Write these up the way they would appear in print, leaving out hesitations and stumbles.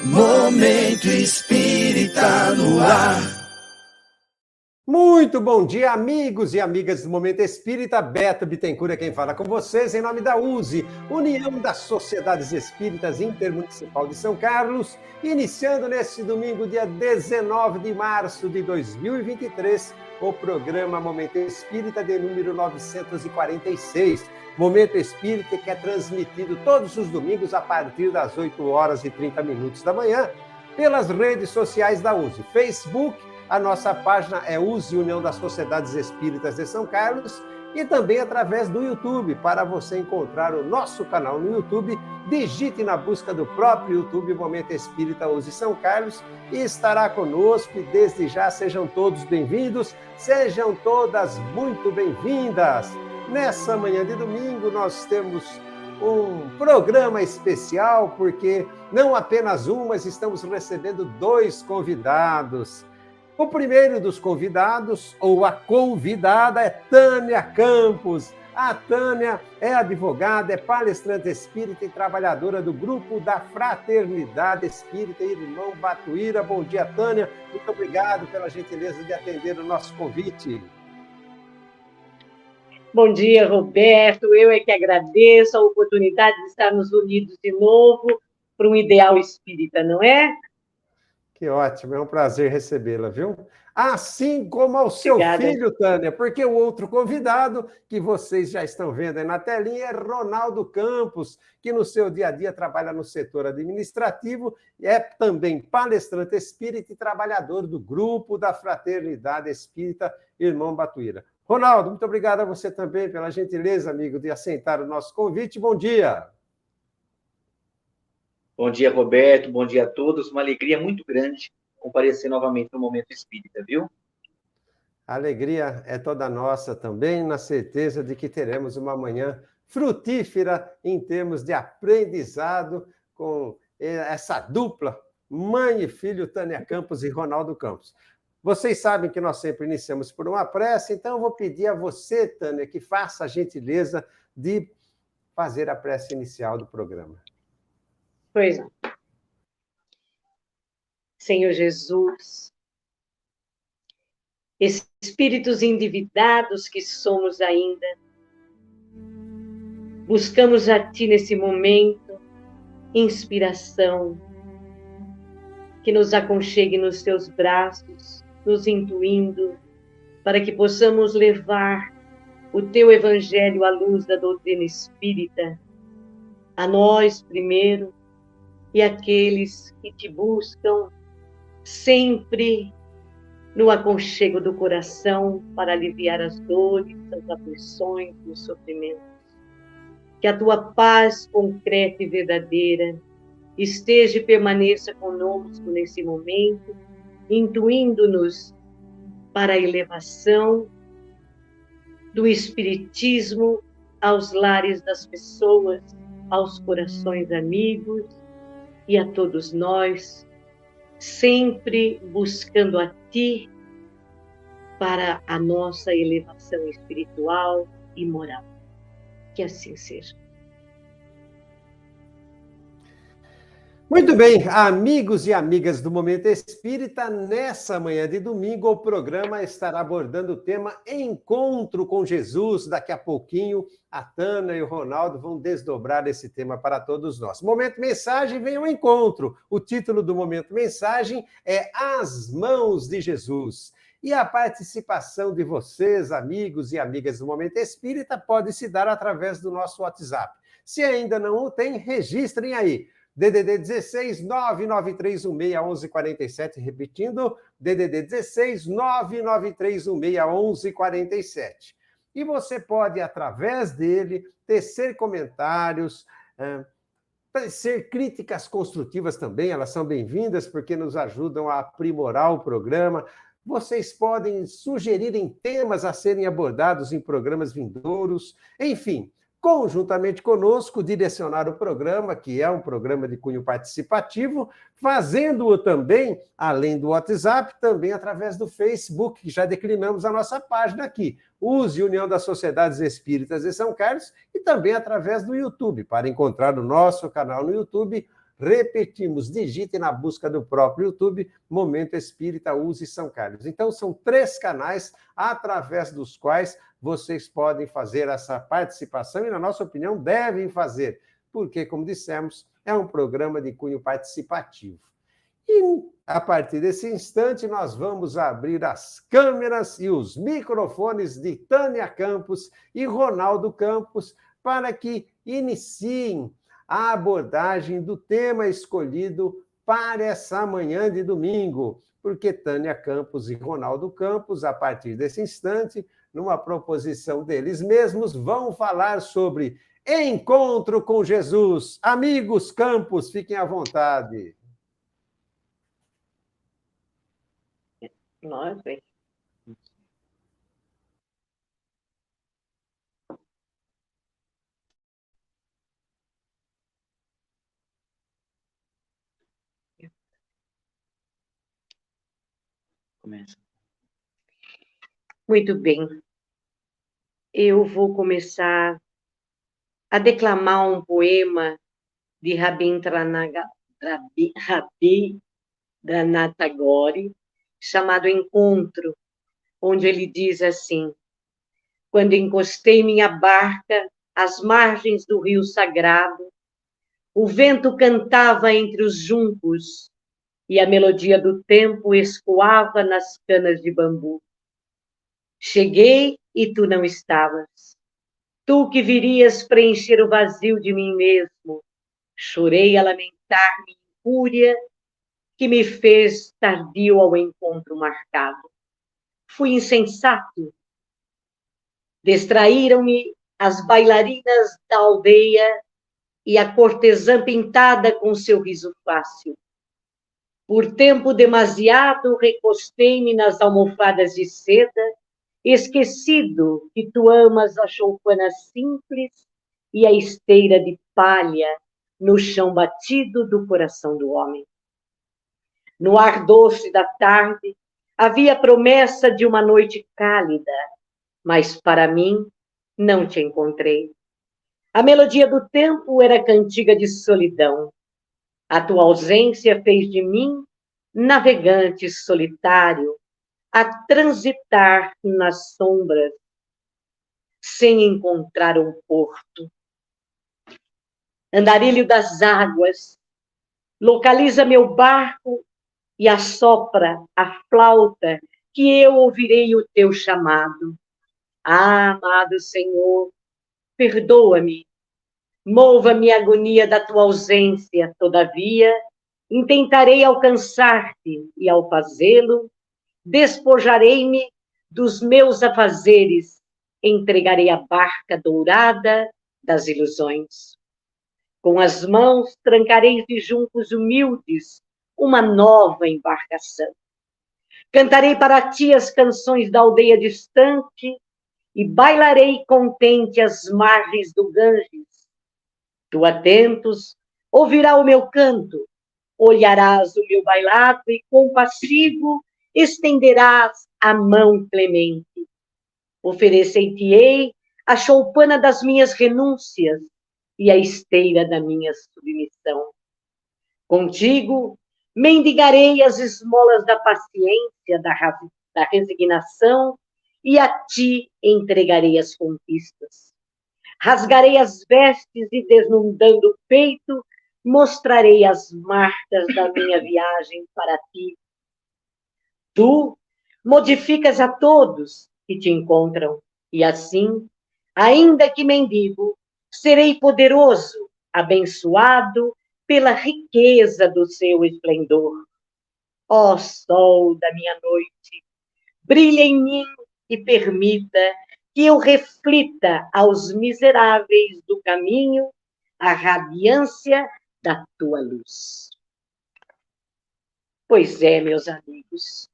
Momento Espírita no ar. Muito bom dia, amigos e amigas do Momento Espírita. Beto Bittencourt é quem fala com vocês em nome da USE, União das Sociedades Espíritas Intermunicipal de São Carlos, iniciando neste domingo, dia 19 de março de 2023, o programa Momento Espírita de número 946. Momento Espírita que é transmitido todos os domingos a partir das 8 horas e 30 minutos da manhã pelas redes sociais da USE, Facebook. A nossa página é USE, União das Sociedades Espíritas de São Carlos, e também através do YouTube. Para você encontrar o nosso canal no YouTube, digite na busca do próprio YouTube Momento Espírita USE São Carlos e estará conosco. E desde já sejam todos bem-vindos, sejam todas muito bem-vindas. Nessa manhã de domingo nós temos um programa especial, porque não apenas um, mas estamos recebendo dois convidados. O primeiro dos convidados, ou a convidada, é Tânia Campos. A Tânia é advogada, é palestrante espírita e trabalhadora do Grupo da Fraternidade Espírita Irmão Batuíra. Bom dia, Tânia. Muito obrigado pela gentileza de atender o nosso convite. Bom dia, Roberto. Eu é que agradeço a oportunidade de estarmos unidos de novo para um ideal espírita, não é? Que ótimo, é um prazer recebê-la, viu? Assim como ao seu Obrigada. filho, Tânia, porque o outro convidado que vocês já estão vendo aí na telinha é Ronaldo Campos, que no seu dia a dia trabalha no setor administrativo, é também palestrante espírita e trabalhador do Grupo da Fraternidade Espírita Irmão Batuíra. Ronaldo, muito obrigado a você também pela gentileza, amigo, de aceitar o nosso convite. Bom dia. Bom dia, Roberto. Bom dia a todos. Uma alegria muito grande comparecer novamente no Momento Espírita, viu? A alegria é toda nossa também, na certeza de que teremos uma manhã frutífera em termos de aprendizado com essa dupla, mãe e filho, Tânia Campos e Ronaldo Campos. Vocês sabem que nós sempre iniciamos por uma prece, então eu vou pedir a você, Tânia, que faça a gentileza de fazer a prece inicial do programa. Pois não. Senhor Jesus, espíritos endividados que somos ainda, buscamos a Ti nesse momento inspiração, que nos aconchegue nos Teus braços, nos intuindo, para que possamos levar o Teu Evangelho à luz da doutrina espírita, a nós primeiro, e aqueles que Te buscam sempre no aconchego do coração para aliviar as dores, as aflições e os sofrimentos. Que a Tua paz concreta e verdadeira esteja e permaneça conosco nesse momento, intuindo-nos para a elevação do Espiritismo aos lares das pessoas, aos corações amigos e a todos nós, sempre buscando a Ti para a nossa elevação espiritual e moral. Que assim seja. Muito bem, amigos e amigas do Momento Espírita, nessa manhã de domingo o programa estará abordando o tema Encontro com Jesus. Daqui a pouquinho a Tânia e o Ronaldo vão desdobrar esse tema para todos nós. Momento Mensagem vem ao encontro. O título do Momento Mensagem é As Mãos de Jesus. E a participação de vocês, amigos e amigas do Momento Espírita, pode se dar através do nosso WhatsApp. Se ainda não o tem, registrem aí. DDD 16 993161147, repetindo, DDD 16 993161147. E você pode, através dele, tecer comentários, tecer críticas construtivas também, elas são bem-vindas porque nos ajudam a aprimorar o programa. Vocês podem sugerir temas a serem abordados em programas vindouros, enfim, conjuntamente conosco, direcionar o programa, que é um programa de cunho participativo, fazendo-o também, além do WhatsApp, também através do Facebook, que já declinamos a nossa página aqui, USE, União das Sociedades Espíritas de São Carlos, e também através do YouTube. Para encontrar o nosso canal no YouTube, Repetimos, digite na busca do próprio YouTube, Momento Espírita USE São Carlos. Então, são 3 canais através dos quais vocês podem fazer essa participação e, na nossa opinião, devem fazer, porque, como dissemos, é um programa de cunho participativo. E, a partir desse instante, nós vamos abrir as câmeras e os microfones de Tânia Campos e Ronaldo Campos para que iniciem a abordagem do tema escolhido para essa manhã de domingo, porque Tânia Campos e Ronaldo Campos, a partir desse instante, numa proposição deles mesmos, vão falar sobre encontro com Jesus. Amigos Campos, fiquem à vontade. Nós, bem. Começa. Muito bem. Eu vou começar a declamar um poema de Rabindranath Tagore, chamado Encontro, onde ele diz assim: quando encostei minha barca às margens do rio sagrado, o vento cantava entre os juncos e a melodia do tempo escoava nas canas de bambu. Cheguei e tu não estavas. Tu que virias preencher o vazio de mim mesmo. Chorei a lamentar-me em fúria que me fez tardio ao encontro marcado. Fui insensato. Distraíram-me as bailarinas da aldeia e a cortesã pintada com seu riso fácil. Por tempo demasiado, recostei-me nas almofadas de seda, esquecido que tu amas a choupana simples e a esteira de palha no chão batido do coração do homem. No ar doce da tarde, havia promessa de uma noite cálida, mas para mim não te encontrei. A melodia do tempo era cantiga de solidão. A tua ausência fez de mim navegante solitário, a transitar nas sombras, sem encontrar um porto. Andarilho das águas, localiza meu barco e assopra a flauta que eu ouvirei o teu chamado. Ah, amado Senhor, perdoa-me, mova-me a agonia da tua ausência, todavia, intentarei alcançar-te e, ao fazê-lo, despojarei-me dos meus afazeres, entregarei a barca dourada das ilusões. Com as mãos trancarei de juncos humildes uma nova embarcação. Cantarei para ti as canções da aldeia distante e bailarei contente às margens do Ganges. Tu, atentos, ouvirá o meu canto, olharás o meu bailado e, compassivo, estenderás a mão clemente. Oferecer-te-ei a choupana das minhas renúncias e a esteira da minha submissão. Contigo, mendigarei as esmolas da paciência, da resignação, e a ti entregarei as conquistas. Rasgarei as vestes e, desnudando o peito, mostrarei as marcas da minha viagem para ti. Tu modificas a todos que te encontram, e assim, ainda que mendigo, serei poderoso, abençoado pela riqueza do seu esplendor. Ó sol da minha noite, brilha em mim e permita que eu reflita aos miseráveis do caminho a radiância da tua luz. Pois é, meus amigos,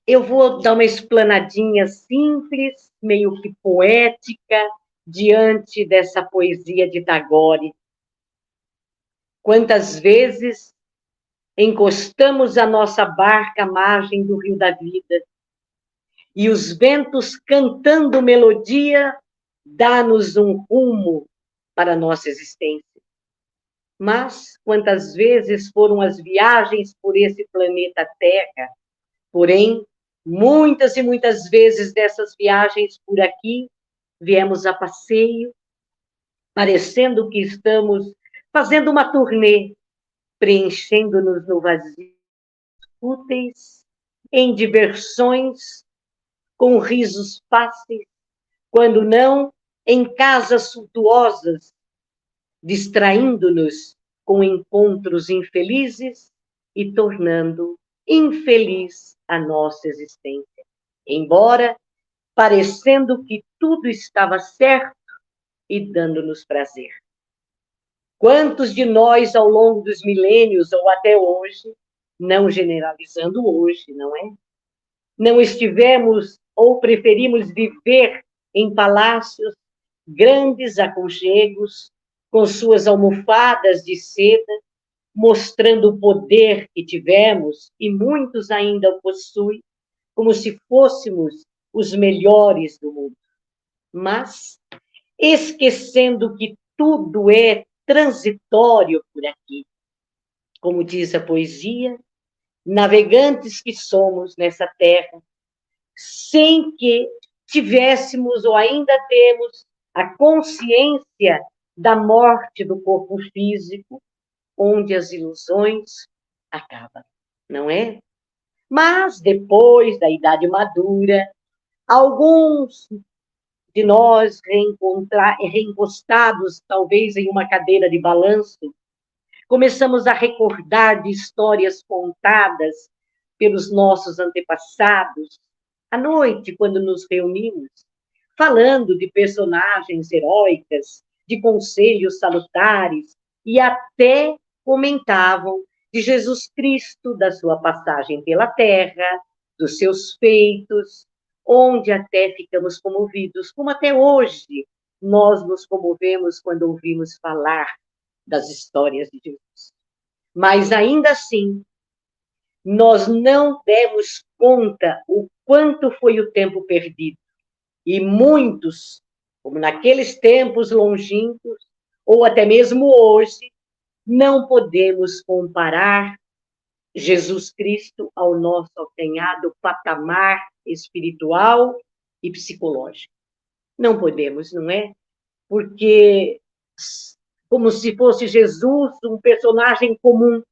eu vou dar uma explanadinha simples, meio que poética, diante dessa poesia de Tagore. Quantas vezes encostamos a nossa barca à margem do rio da vida, e os ventos cantando melodia dá-nos um rumo para a nossa existência. Mas quantas vezes foram as viagens por esse planeta Terra? Porém, muitas e muitas vezes dessas viagens por aqui, viemos a passeio, parecendo que estamos fazendo uma turnê, preenchendo-nos no vazio, úteis, em diversões, com risos fáceis, quando não, em casas suntuosas, distraindo-nos com encontros infelizes e tornando infeliz a nossa existência. Embora parecendo que tudo estava certo e dando-nos prazer. Quantos de nós, ao longo dos milênios ou até hoje, não generalizando hoje, não é? Não estivemos ou preferimos viver em palácios, grandes aconchegos, com suas almofadas de seda, mostrando o poder que tivemos, e muitos ainda o possuem, como se fôssemos os melhores do mundo. Mas, esquecendo que tudo é transitório por aqui, como diz a poesia, navegantes que somos nessa terra, sem que tivéssemos ou ainda temos a consciência da morte do corpo físico, onde as ilusões acabam, não é? Mas depois da idade madura, alguns de nós reencostados, talvez em uma cadeira de balanço, começamos a recordar de histórias contadas pelos nossos antepassados, à noite, quando nos reunimos, falando de personagens heróicas, de conselhos salutares, e até comentavam de Jesus Cristo, da sua passagem pela terra, dos seus feitos, onde até ficamos comovidos, como até hoje nós nos comovemos quando ouvimos falar das histórias de Jesus. Mas ainda assim, nós não demos conta o quanto foi o tempo perdido. E muitos, como naqueles tempos longínquos, ou até mesmo hoje, não podemos comparar Jesus Cristo ao nosso alcanhado patamar espiritual e psicológico. Não podemos, não é? Porque, como se fosse Jesus um personagem comum,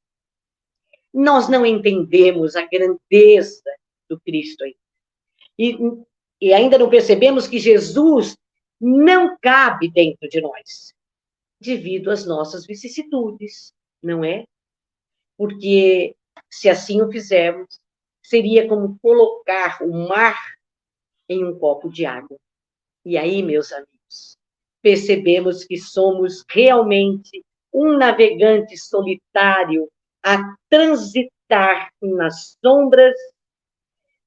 nós não entendemos a grandeza do Cristo ainda. E ainda não percebemos que Jesus não cabe dentro de nós, devido às nossas vicissitudes, não é? Porque, se assim o fizermos, seria como colocar o mar em um copo de água. E aí, meus amigos, percebemos que somos realmente um navegante solitário a transitar nas sombras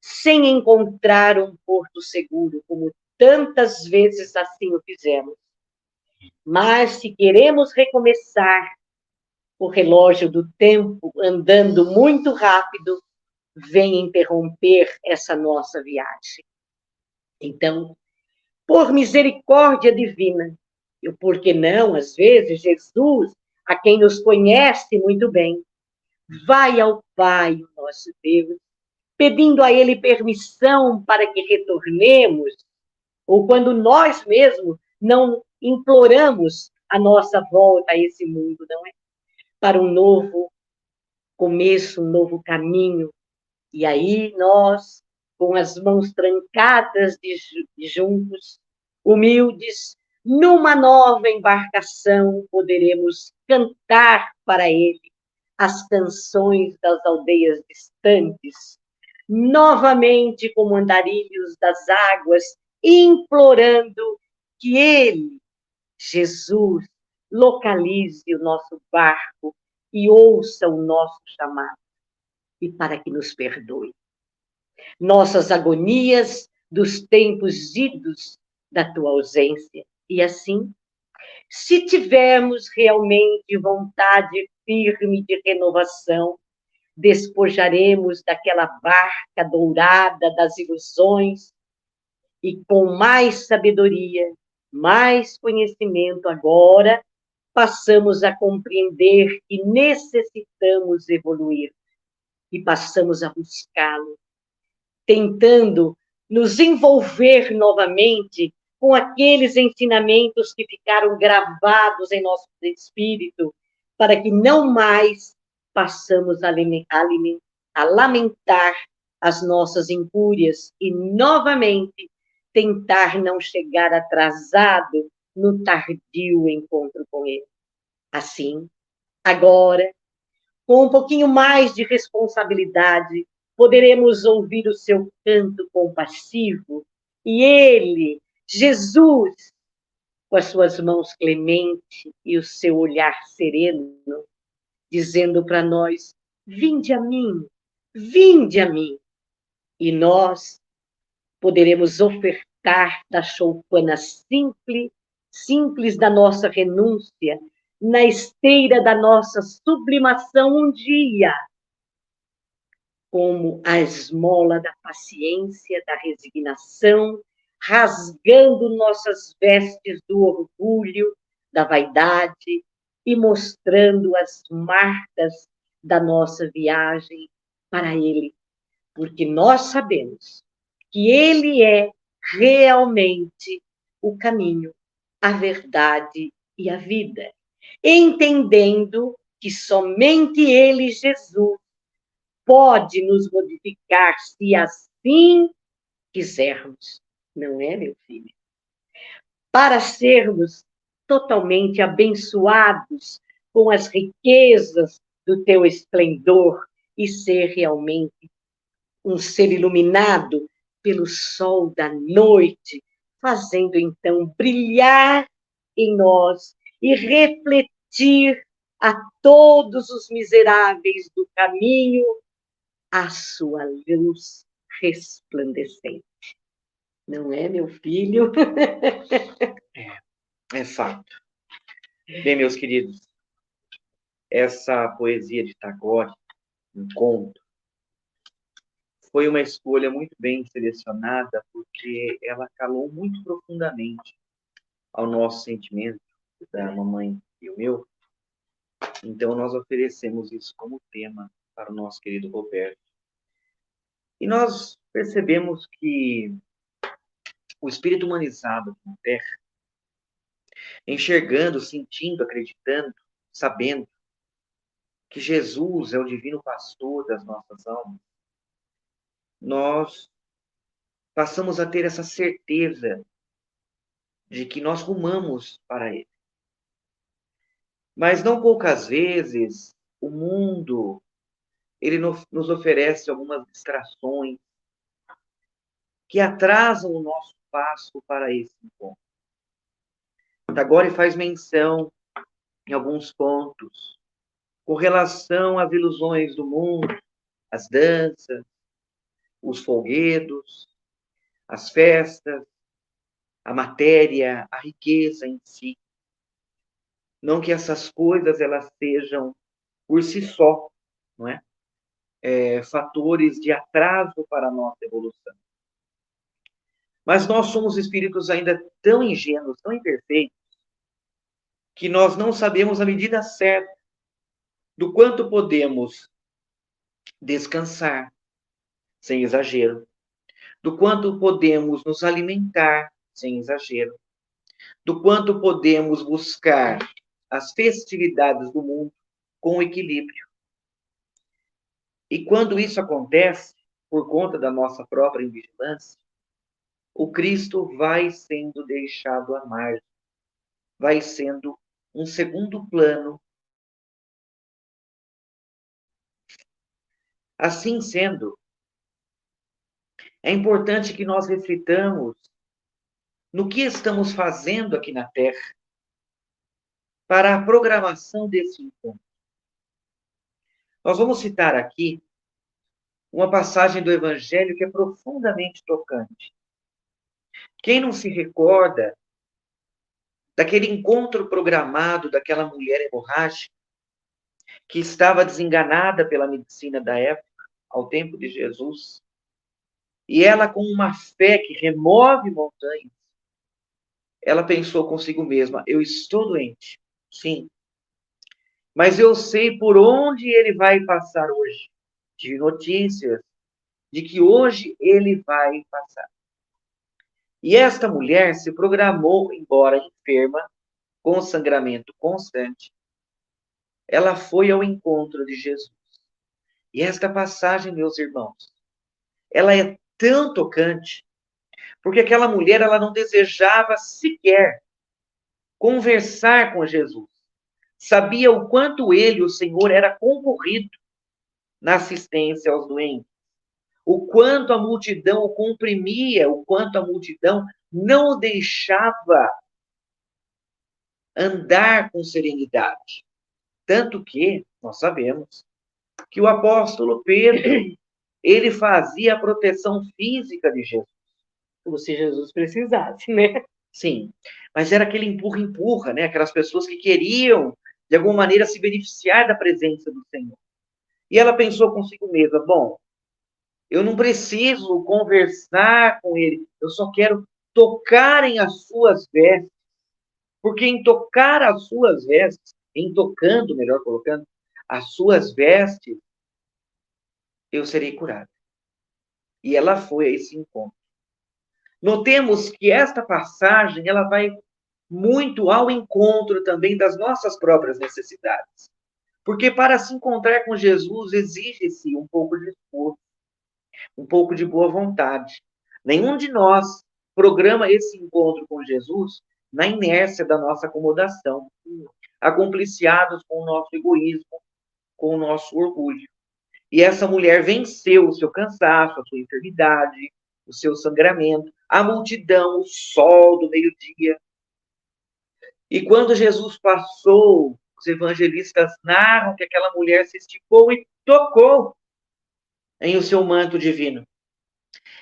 sem encontrar um porto seguro, como tantas vezes assim o fizemos. Mas se queremos recomeçar, o relógio do tempo, andando muito rápido, vem interromper essa nossa viagem. Então, por misericórdia divina, e por que não, às vezes, Jesus, a quem nos conhece muito bem, vai ao Pai, o nosso Deus, pedindo a Ele permissão para que retornemos, ou quando nós mesmos não imploramos a nossa volta a esse mundo, não é? Para um novo começo, um novo caminho. E aí nós, com as mãos trancadas de juntos, humildes, numa nova embarcação, poderemos cantar para Ele as canções das aldeias distantes, novamente como andarilhos das águas, implorando que Ele, Jesus, localize o nosso barco e ouça o nosso chamado, e para que nos perdoe nossas agonias dos tempos idos da tua ausência. E assim, se tivermos realmente vontade firme de renovação, despojaremos daquela barca dourada das ilusões e com mais sabedoria mais conhecimento, agora passamos a compreender que necessitamos evoluir e passamos a buscá-lo, tentando nos envolver novamente com aqueles ensinamentos que ficaram gravados em nosso espírito, para que não mais passamos a lamentar as nossas incúrias e, novamente, tentar não chegar atrasado no tardio encontro com ele. Assim, agora, com um pouquinho mais de responsabilidade, poderemos ouvir o seu canto compassivo e ele, Jesus, com as suas mãos clementes e o seu olhar sereno, dizendo para nós: vinde a mim, vinde a mim. E nós poderemos ofertar da choupana simples da nossa renúncia, na esteira da nossa sublimação um dia, como a esmola da paciência, da resignação, rasgando nossas vestes do orgulho, da vaidade e mostrando as marcas da nossa viagem para Ele, porque nós sabemos que Ele é realmente o caminho, a verdade e a vida, entendendo que somente Ele, Jesus, pode nos modificar se assim quisermos, não é, meu filho? Para sermos totalmente abençoados com as riquezas do teu esplendor e ser realmente um ser iluminado pelo sol da noite, fazendo então brilhar em nós e refletir a todos os miseráveis do caminho a sua luz resplandecente. Não é, meu filho? É fato. Bem, meus queridos, essa poesia de Tagore, um conto, foi uma escolha muito bem selecionada, porque ela calou muito profundamente ao nosso sentimento, da mamãe e o meu. Então, nós oferecemos isso como tema para o nosso querido Roberto. E nós percebemos que o espírito humanizado na Terra, enxergando, sentindo, acreditando, sabendo que Jesus é o divino pastor das nossas almas, nós passamos a ter essa certeza de que nós rumamos para Ele. Mas não poucas vezes o mundo ele nos oferece algumas distrações que atrasam o nosso passo para esse encontro. Tagore faz menção em alguns pontos com relação às ilusões do mundo, as danças, os folguedos, as festas, a matéria, a riqueza em si. Não que essas coisas elas sejam por si só, não é? Fatores de atraso para a nossa evolução. Mas nós somos espíritos ainda tão ingênuos, tão imperfeitos, que nós não sabemos a medida certa do quanto podemos descansar, sem exagero, do quanto podemos nos alimentar, sem exagero, do quanto podemos buscar as festividades do mundo com equilíbrio. E quando isso acontece, por conta da nossa própria invigilância, o Cristo vai sendo deixado à margem, vai sendo um segundo plano. Assim sendo, é importante que nós reflitamos no que estamos fazendo aqui na Terra para a programação desse encontro. Nós vamos citar aqui uma passagem do Evangelho que é profundamente tocante. Quem não se recorda daquele encontro programado daquela mulher hemorrágica que estava desenganada pela medicina da época, ao tempo de Jesus, e ela com uma fé que remove montanhas, ela pensou consigo mesma: eu estou doente, sim, mas eu sei por onde ele vai passar hoje. Tive notícias de que hoje ele vai passar. E esta mulher se programou, embora enferma, com sangramento constante, ela foi ao encontro de Jesus. E esta passagem, meus irmãos, ela é tão tocante, porque aquela mulher, ela não desejava sequer conversar com Jesus. Sabia o quanto ele, o Senhor, era concorrido na assistência aos doentes. O quanto a multidão o comprimia, o quanto a multidão não o deixava andar com serenidade. Tanto que nós sabemos que o apóstolo Pedro, ele fazia a proteção física de Jesus. Como se Jesus precisasse, né? Sim, mas era aquele empurra-empurra, né? Aquelas pessoas que queriam, de alguma maneira, se beneficiar da presença do Senhor. E ela pensou consigo mesma: bom, eu não preciso conversar com ele, eu só quero tocar em as suas vestes, porque em tocar as suas vestes, em tocando, melhor colocando, as suas vestes, eu serei curada. E ela foi a esse encontro. Notemos que esta passagem, ela vai muito ao encontro também das nossas próprias necessidades. Porque para se encontrar com Jesus exige-se um pouco de esforço, um pouco de boa vontade. Nenhum de nós programa esse encontro com Jesus na inércia da nossa acomodação, acompliciados com o nosso egoísmo, com o nosso orgulho. E essa mulher venceu o seu cansaço, a sua enfermidade, o seu sangramento, a multidão, o sol do meio-dia. E quando Jesus passou, os evangelistas narram que aquela mulher se esticou e tocou em o seu manto divino.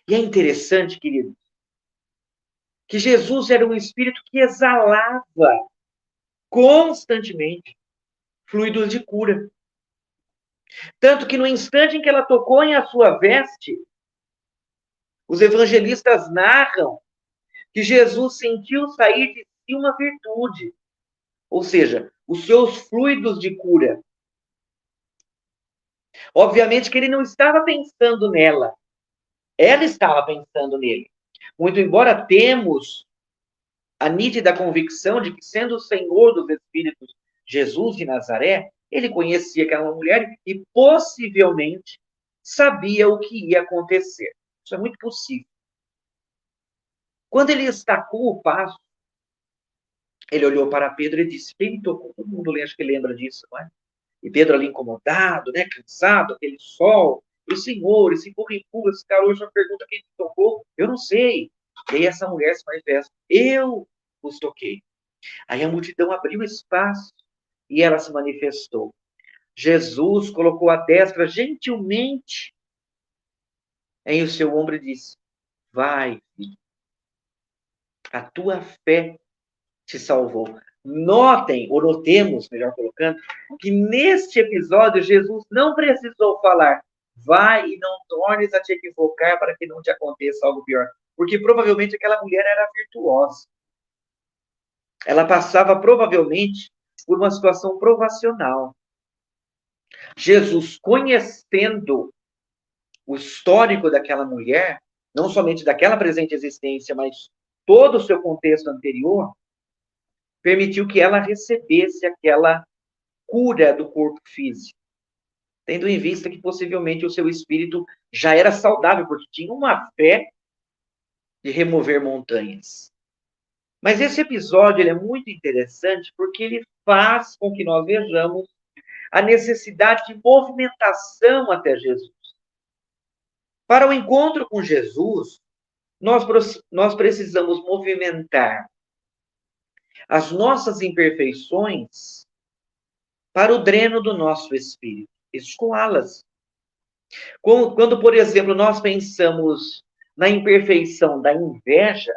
E é interessante, queridos, que Jesus era um espírito que exalava constantemente fluidos de cura. Tanto que no instante em que ela tocou em a sua veste, os evangelistas narram que Jesus sentiu sair de si uma virtude, ou seja, os seus fluidos de cura. Obviamente que ele não estava pensando nela, ela estava pensando nele. Muito embora temos a nítida convicção de que, sendo o Senhor dos Espíritos, Jesus de Nazaré, ele conhecia aquela mulher e possivelmente sabia o que ia acontecer. Isso é muito possível. Quando ele estacou o passo, ele olhou para Pedro e disse: quem me tocou? Todo mundo acho que lembra disso, não é? E Pedro ali incomodado, né, cansado, aquele sol, e o Senhor, esse empurra-empurra, esse cara hoje pergunta quem te tocou, eu não sei. E aí essa mulher se manifesta: eu os toquei. Aí a multidão abriu espaço e ela se manifestou. Jesus colocou a destra gentilmente em o seu ombro e disse: vai, filho, a tua fé te salvou. Notem, ou notemos, melhor colocando, que neste episódio Jesus não precisou falar: vai e não tornes a te equivocar para que não te aconteça algo pior. Porque provavelmente aquela mulher era virtuosa. Ela passava provavelmente por uma situação provacional. Jesus, conhecendo o histórico daquela mulher, não somente daquela presente existência, mas todo o seu contexto anterior, permitiu que ela recebesse aquela cura do corpo físico, tendo em vista que possivelmente o seu espírito já era saudável, porque tinha uma fé de remover montanhas. Mas esse episódio ele é muito interessante porque ele faz com que nós vejamos a necessidade de movimentação até Jesus. Para o encontro com Jesus, nós precisamos movimentar as nossas imperfeições para o dreno do nosso espírito, escoá-las. Quando, por exemplo, nós pensamos na imperfeição da inveja,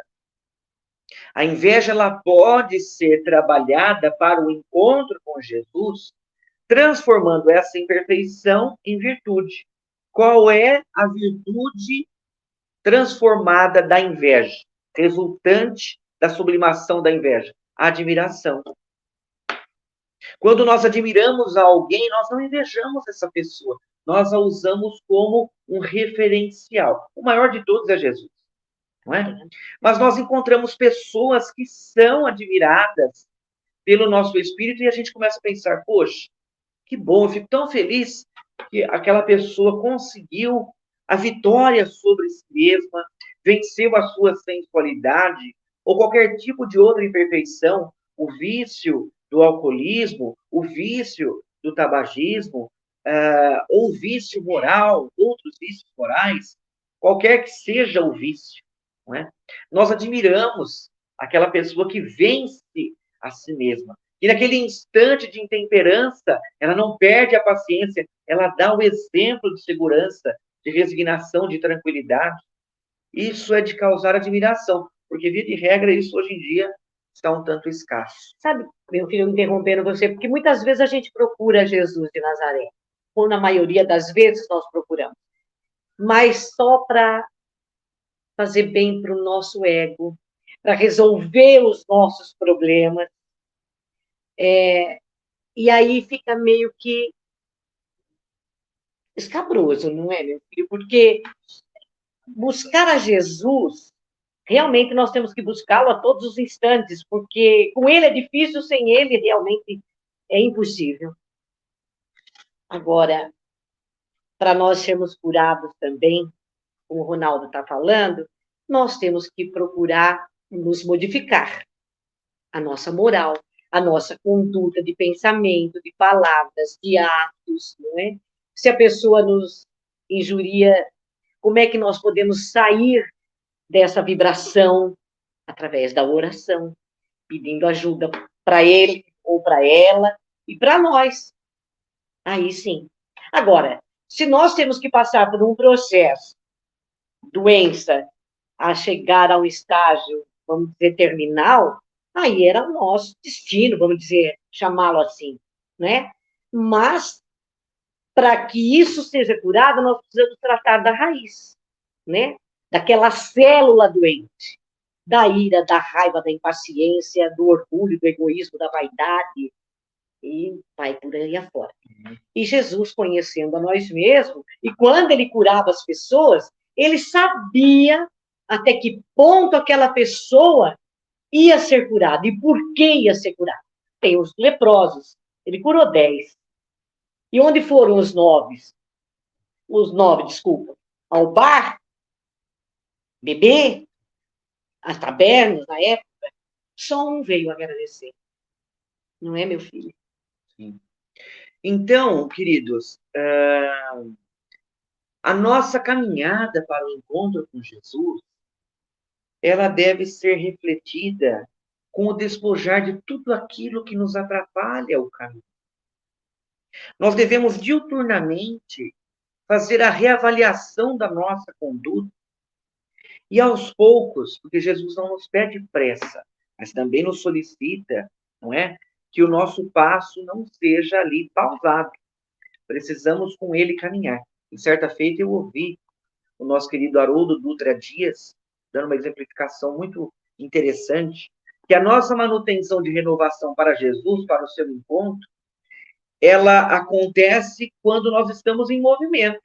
a inveja ela pode ser trabalhada para o encontro com Jesus, transformando essa imperfeição em virtude. Qual é a virtude transformada da inveja, resultante da sublimação da inveja? A admiração. Quando nós admiramos alguém, nós não invejamos essa pessoa. Nós a usamos como um referencial. O maior de todos é Jesus, não é? Mas nós encontramos pessoas que são admiradas pelo nosso espírito e a gente começa a pensar, poxa, que bom, eu fico tão feliz que aquela pessoa conseguiu a vitória sobre si mesma, venceu a sua sensualidade ou qualquer tipo de outra imperfeição, o vício do alcoolismo, o vício do tabagismo, ou vício moral, outros vícios morais, qualquer que seja o vício, não é? Nós admiramos aquela pessoa que vence a si mesma. E naquele instante de intemperança, ela não perde a paciência, ela dá o exemplo de segurança, de resignação, de tranquilidade. Isso é de causar admiração, porque, via de regra, isso hoje em dia está um tanto escasso. Sabe, meu filho, interrompendo você, porque muitas vezes a gente procura Jesus de Nazaré, ou na maioria das vezes nós procuramos, mas só para fazer bem para o nosso ego, para resolver os nossos problemas. E aí fica meio que escabroso, não é, meu filho? Porque buscar a Jesus, realmente nós temos que buscá-lo a todos os instantes, porque com ele é difícil, sem ele realmente é impossível. Agora, para nós sermos curados também, como o Ronaldo está falando, nós temos que procurar nos modificar a nossa moral, a nossa conduta de pensamento, de palavras, de atos, não é? Se a pessoa nos injuria, como é que nós podemos sair dessa vibração? Através da oração, pedindo ajuda para ele ou para ela e para nós. Aí sim. Agora, se nós temos que passar por um processo, doença, a chegar a um estágio, vamos dizer, terminal, aí era o nosso destino, vamos dizer, chamá-lo assim, né? Mas, para que isso seja curado, nós precisamos tratar da raiz, né? Daquela célula doente, da ira, da raiva, da impaciência, do orgulho, do egoísmo, da vaidade, e vai por aí afora. E Jesus, conhecendo a nós mesmos, e quando ele curava as pessoas, ele sabia até que ponto aquela pessoa ia ser curada e por que ia ser curada. Tem os leprosos, ele curou 10. E onde foram os 9? Os 9, desculpa. Ao bar, beber, às tabernas, na época, só um veio agradecer. Não é, meu filho? Sim. Então, queridos, a nossa caminhada para o encontro com Jesus, ela deve ser refletida com o despojar de tudo aquilo que nos atrapalha o caminho. Nós devemos diuturnamente fazer a reavaliação da nossa conduta e aos poucos, porque Jesus não nos pede pressa, mas também nos solicita, não é? Que o nosso passo não seja ali pausado. Precisamos com ele caminhar. Em certa feita eu ouvi o nosso querido Haroldo Dutra Dias dando uma exemplificação muito interessante, que a nossa manutenção de renovação para Jesus, para o seu encontro, ela acontece quando nós estamos em movimento.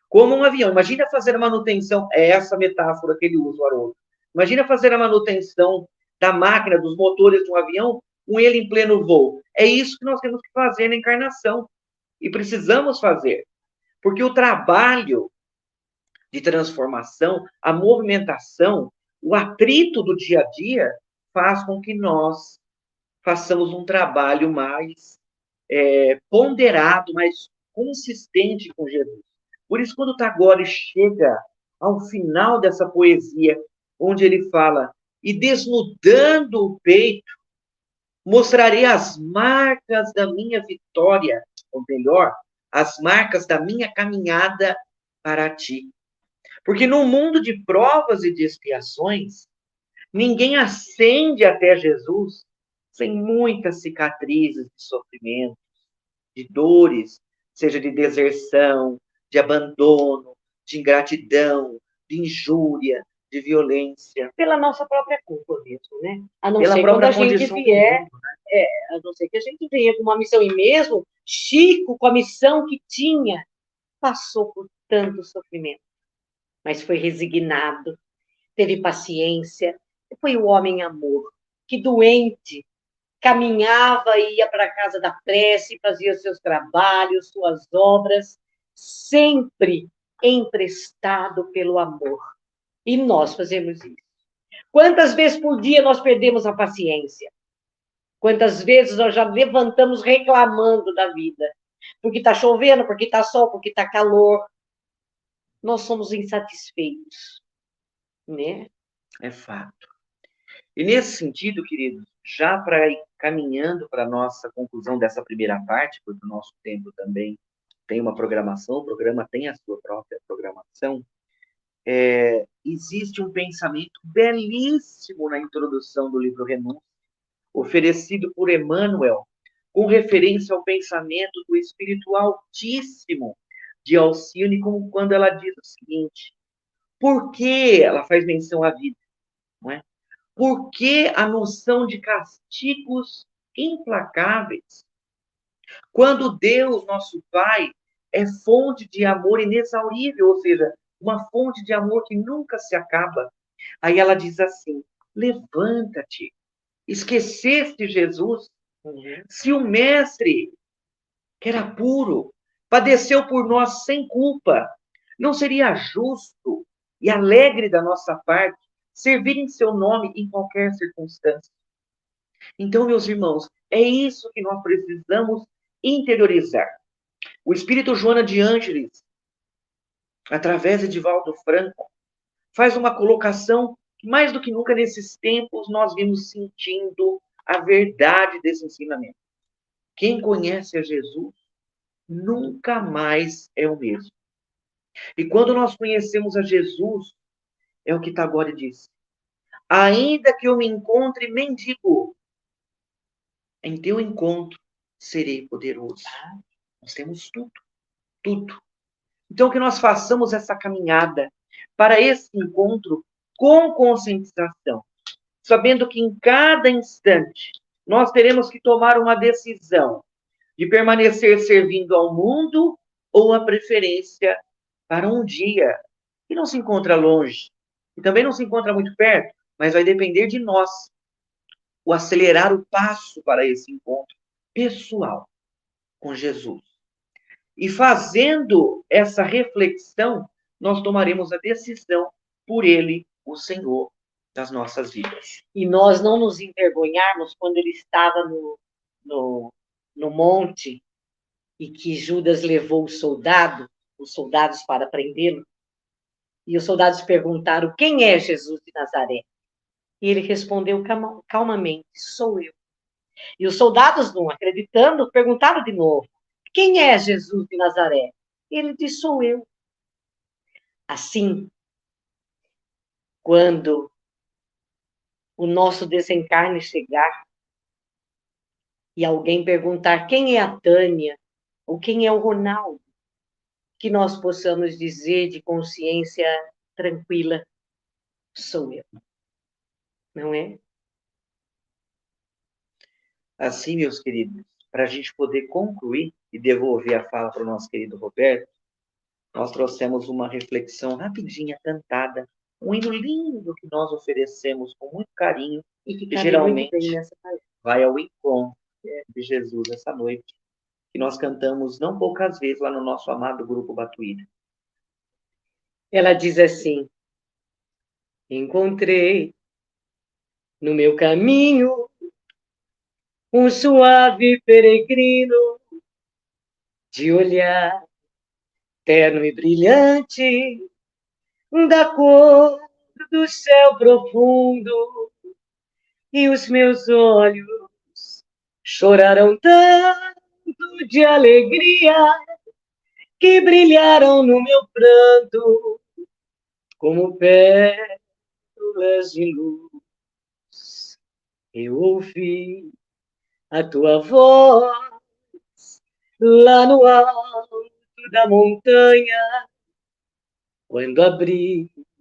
Como um avião. Imagina fazer a manutenção, é essa metáfora que ele usa, o Haroldo. Imagina fazer a manutenção da máquina, dos motores de um avião, com ele em pleno voo. É isso que nós temos que fazer na encarnação. E precisamos fazer. Porque o trabalho de transformação, a movimentação, o atrito do dia a dia, faz com que nós façamos um trabalho mais ponderado, mais consistente com Jesus. Por isso, quando o Tagore chega ao final dessa poesia, onde ele fala, e desnudando o peito, mostrarei as marcas da minha vitória, ou melhor, as marcas da minha caminhada para ti. Porque no mundo de provas e de expiações, ninguém ascende até Jesus sem muitas cicatrizes de sofrimento, de dores, seja de deserção, de abandono, de ingratidão, de injúria, de violência. Pela nossa própria culpa mesmo, né? A não Pela ser quando própria a gente condição do vier, mundo, né? a não ser que a gente venha com uma missão. E mesmo Chico, com a missão que tinha, passou por tanto sofrimento, mas foi resignado, teve paciência, foi o homem amor, que doente, caminhava e ia para a casa da prece, fazia seus trabalhos, suas obras, sempre emprestado pelo amor. E nós fazemos isso. Quantas vezes por dia nós perdemos a paciência? Quantas vezes nós já levantamos reclamando da vida? Porque está chovendo, porque está sol, porque está calor. Nós somos insatisfeitos, né? É fato. E nesse sentido, queridos, já para ir caminhando para a nossa conclusão dessa primeira parte, porque o nosso tempo também tem uma programação, o programa tem a sua própria programação, existe um pensamento belíssimo na introdução do livro Renúncia, oferecido por Emmanuel, com referência ao pensamento do Espírito Altíssimo de Alcione, como quando ela diz o seguinte: por que ela faz menção à vida, não é? Por que a noção de castigos implacáveis? Quando Deus, nosso Pai, é fonte de amor inexaurível, ou seja, uma fonte de amor que nunca se acaba. Aí ela diz assim: levanta-te. Esqueceste Jesus? Se o Mestre, que era puro, padeceu por nós sem culpa, não seria justo e alegre da nossa parte servir em seu nome em qualquer circunstância? Então, meus irmãos, é isso que nós precisamos interiorizar. O Espírito Joana de Ângeles, através de Divaldo Franco, faz uma colocação que, mais do que nunca nesses tempos, nós vimos sentindo a verdade desse ensinamento. Quem conhece a Jesus nunca mais é o mesmo. E quando nós conhecemos a Jesus, é o que Tagore disse: ainda que eu me encontre mendigo, em teu encontro serei poderoso. Nós temos tudo, tudo. Então, que nós façamos essa caminhada para esse encontro com conscientização, sabendo que em cada instante nós teremos que tomar uma decisão de permanecer servindo ao mundo ou a preferência para um dia que não se encontra longe e também não se encontra muito perto, mas vai depender de nós o acelerar o passo para esse encontro pessoal com Jesus. E fazendo essa reflexão, nós tomaremos a decisão por Ele, o Senhor das nossas vidas. E nós não nos envergonharmos quando ele estava no monte e que Judas levou os soldados para prendê-lo. E os soldados perguntaram: quem é Jesus de Nazaré? E ele respondeu calmamente: sou eu. E os soldados, não acreditando, perguntaram de novo: quem é Jesus de Nazaré? E ele disse: sou eu. Assim, quando o nosso desencarne chegar e alguém perguntar quem é a Tânia ou quem é o Ronaldo, que nós possamos dizer de consciência tranquila: sou eu. Não é? Assim, meus queridos, para a gente poder concluir e devolver a fala para o nosso querido Roberto, nós trouxemos uma reflexão rapidinha, cantada, um hino lindo que nós oferecemos com muito carinho E e que geralmente muito bem nessa palestra. vai ao encontro de Jesus essa noite, que nós cantamos não poucas vezes lá no nosso amado Grupo Batuíra. Ela diz assim: encontrei no meu caminho um suave peregrino de olhar terno e brilhante, da cor do céu profundo, e os meus olhos choraram tanto de alegria que brilharam no meu pranto como pérolas de luz. Eu ouvi a tua voz lá no alto da montanha, quando abri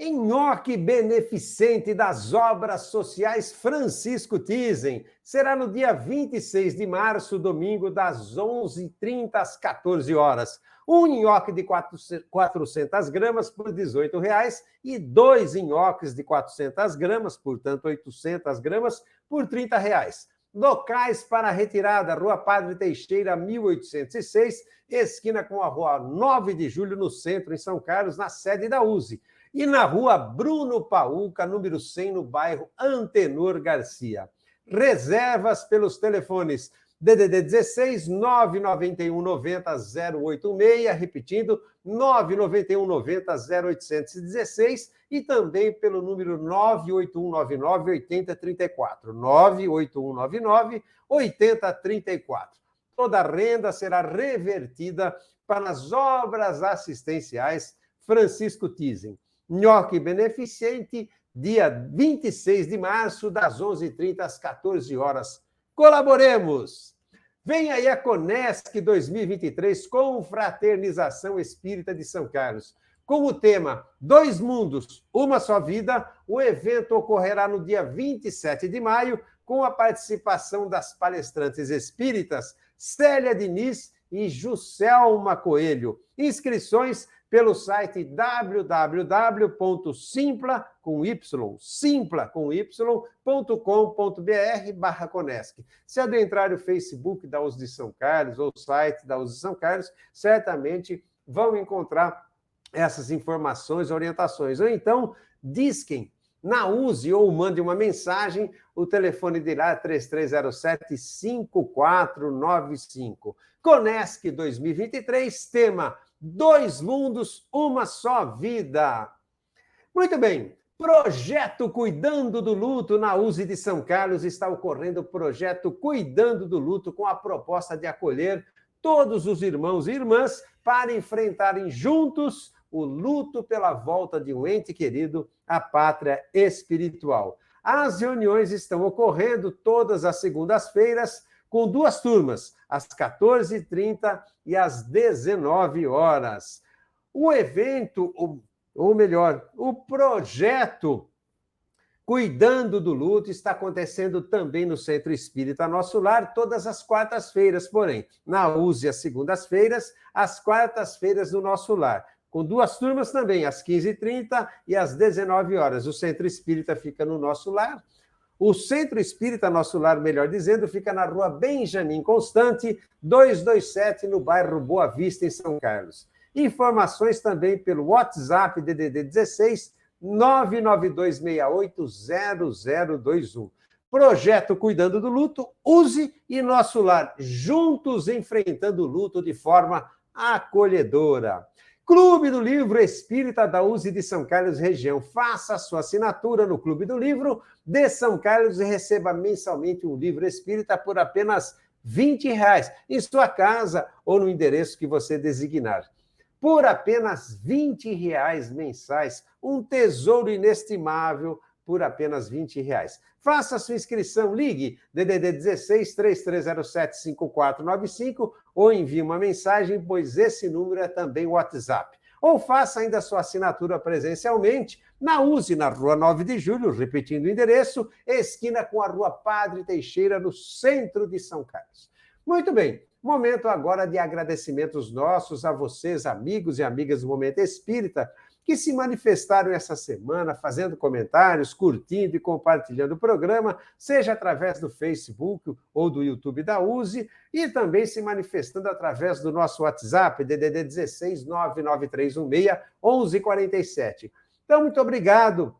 Nhoque beneficente das obras sociais Francisco Thyssen. Será no dia 26 de março, domingo, das 11h30 às 14 horas. Um nhoque de 400 gramas por R$ 18,00 e 2 nhoques de 400 gramas, portanto 800 gramas, por R$ 30,00. Locais para retirada, Rua Padre Teixeira, 1806, esquina com a Rua 9 de Julho, no centro, em São Carlos, na sede da USE. E na Rua Bruno Paúca, número 100, no bairro Antenor Garcia. Reservas pelos telefones DDD 16 991 90 086, repetindo, 991 90 0816, e também pelo número 98199 8034, 98199 8034. Toda a renda será revertida para as obras assistenciais Francisco Thyssen. Nhoque beneficente, dia 26 de março, das 11h30 às 14 horas. Colaboremos! Vem aí a Conesc 2023, Confraternização Espírita de São Carlos. Com o tema Dois Mundos, Uma Só Vida, o evento ocorrerá no dia 27 de maio, com a participação das palestrantes espíritas Célia Diniz e Juscelma Coelho. Inscrições pelo site simpla.com.br/Conesc. Se adentrar o Facebook da USE de São Carlos ou o site da USE de São Carlos, certamente vão encontrar essas informações, orientações. Ou então, disquem na USE ou mande uma mensagem, o telefone de lá é 3307-5495. Conesc 2023, tema Dois Mundos, Uma Só Vida. Muito bem, projeto Cuidando do Luto na USE de São Carlos. Está ocorrendo o projeto Cuidando do Luto, com a proposta de acolher todos os irmãos e irmãs para enfrentarem juntos o luto pela volta de um ente querido à pátria espiritual. As reuniões estão ocorrendo todas as segundas-feiras, com 2 turmas, às 14h30 e às 19 horas. O evento, ou melhor, o projeto Cuidando do Luto está acontecendo também no Centro Espírita Nosso Lar, todas as quartas-feiras, porém, na USE às segundas-feiras, às quartas-feiras no Nosso Lar. Com 2 turmas também, às 15h30 e às 19 horas. O Centro Espírita fica no Nosso Lar. O Centro Espírita Nosso Lar, melhor dizendo, fica na Rua Benjamin Constante, 227, no bairro Boa Vista, em São Carlos. Informações também pelo WhatsApp DDD 16 992680021. Projeto Cuidando do Luto, USE e Nosso Lar, juntos enfrentando o luto de forma acolhedora. Clube do Livro Espírita da USE de São Carlos Região. Faça a sua assinatura no Clube do Livro de São Carlos e receba mensalmente um livro espírita por apenas R$20 em sua casa ou no endereço que você designar. Por apenas R$20 mensais, um tesouro inestimável por apenas R$20. Faça a sua inscrição, ligue DDD 16 3307 5495 ou envie uma mensagem, pois esse número é também o WhatsApp. Ou faça ainda a sua assinatura presencialmente na USE, na Rua 9 de Julho, repetindo o endereço, esquina com a Rua Padre Teixeira, no centro de São Carlos. Muito bem, momento agora de agradecimentos nossos a vocês, amigos e amigas do Momento Espírita, que se manifestaram essa semana, fazendo comentários, curtindo e compartilhando o programa, seja através do Facebook ou do YouTube da USE, e também se manifestando através do nosso WhatsApp, DDD 16 99316 1147. Então, muito obrigado